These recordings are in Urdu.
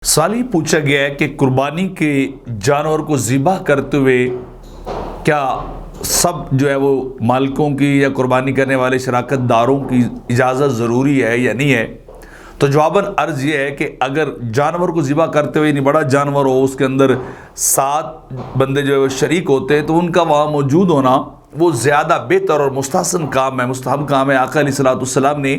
سوال یہ پوچھا گیا ہے کہ قربانی کے جانور کو ذبح کرتے ہوئے کیا سب جو ہے وہ مالکوں کی یا قربانی کرنے والے شراکت داروں کی اجازت ضروری ہے یا نہیں ہے؟ تو جواباً عرض یہ ہے کہ اگر جانور کو ذبح کرتے ہوئے یعنی بڑا جانور ہو، اس کے اندر 7 بندے جو ہے وہ شریک ہوتے ہیں، تو ان کا وہاں موجود ہونا وہ زیادہ بہتر اور مستحسن کام ہے، مستحب کام ہے۔ آقا علیہ السلام نے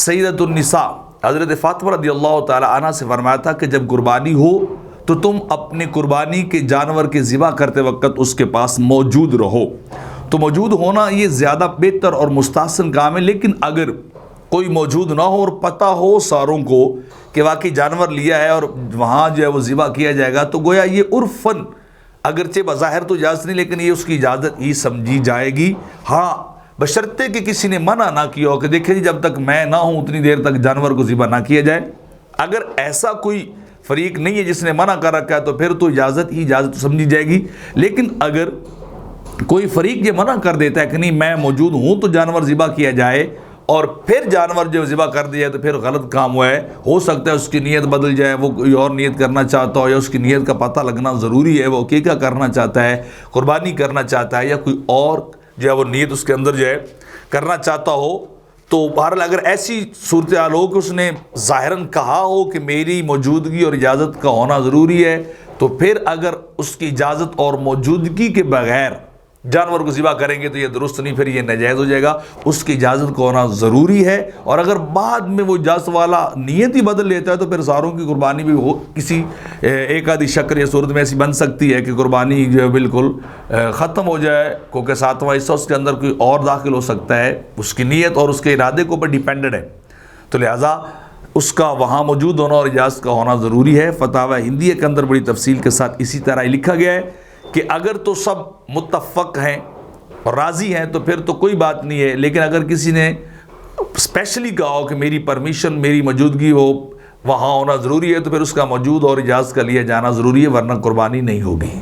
سیدۃ النساء حضرت فاطمہ رضی اللہ تعالی عنہ سے فرمایا تھا کہ جب قربانی ہو تو تم اپنے قربانی کے جانور کے ذبح کرتے وقت اس کے پاس موجود رہو۔ تو موجود ہونا یہ زیادہ بہتر اور مستحسن کام ہے، لیکن اگر کوئی موجود نہ ہو اور پتہ ہو ساروں کو کہ واقعی جانور لیا ہے اور وہاں جو ہے وہ ذبح کیا جائے گا، تو گویا یہ عرفاً اگرچہ بظاہر تو اجازت نہیں، لیکن یہ اس کی اجازت ہی سمجھی جائے گی، ہاں بشرطے کہ کسی نے منع نہ کیا ہو کہ دیکھیں جب تک میں نہ ہوں اتنی دیر تک جانور کو ذبح نہ کیا جائے۔ اگر ایسا کوئی فریق نہیں ہے جس نے منع کر رکھا ہے تو پھر تو اجازت سمجھی جائے گی، لیکن اگر کوئی فریق یہ منع کر دیتا ہے کہ نہیں میں موجود ہوں تو جانور ذبح کیا جائے، اور پھر جانور جو ذبح کر دیا ہے تو پھر غلط کام ہوا ہے، ہو سکتا ہے اس کی نیت بدل جائے، وہ کوئی اور نیت کرنا چاہتا ہو، یا اس کی نیت کا پتہ لگنا ضروری ہے، وہ عقیقہ کرنا چاہتا ہے، قربانی کرنا چاہتا ہے، یا کوئی اور جو ہے وہ نیت اس کے اندر جو ہے کرنا چاہتا ہو، تو بہرحال اگر ایسی صورتحال ہو کہ اس نے ظاہراً کہا ہو کہ میری موجودگی اور اجازت کا ہونا ضروری ہے، تو پھر اگر اس کی اجازت اور موجودگی کے بغیر جانور کو ذبح کریں گے تو یہ درست نہیں، پھر یہ ناجائز ہو جائے گا، اس کی اجازت کو ہونا ضروری ہے۔ اور اگر بعد میں وہ اجازت والا نیت ہی بدل لیتا ہے تو پھر ساروں کی قربانی بھی ہو کسی ایک آدھی شکل یا صورت میں ایسی بن سکتی ہے کہ قربانی جو ہے بالکل ختم ہو جائے، کیونکہ 7واں حصہ اس کے اندر کوئی اور داخل ہو سکتا ہے، اس کی نیت اور اس کے ارادے کے اوپر ڈیپینڈڈ ہے، تو لہٰذا اس کا وہاں موجود ہونا اور اجازت کا ہونا ضروری ہے۔ فتاوی ہندیہ کے اندر بڑی تفصیل کے ساتھ اسی طرح لکھا گیا ہے کہ اگر تو سب متفق ہیں اور راضی ہیں تو پھر تو کوئی بات نہیں ہے، لیکن اگر کسی نے اسپیشلی کہا ہو کہ میری پرمیشن، میری موجودگی ہو وہاں ہونا ضروری ہے، تو پھر اس کا موجود اور اجازت کا لیا جانا ضروری ہے، ورنہ قربانی نہیں ہوگی۔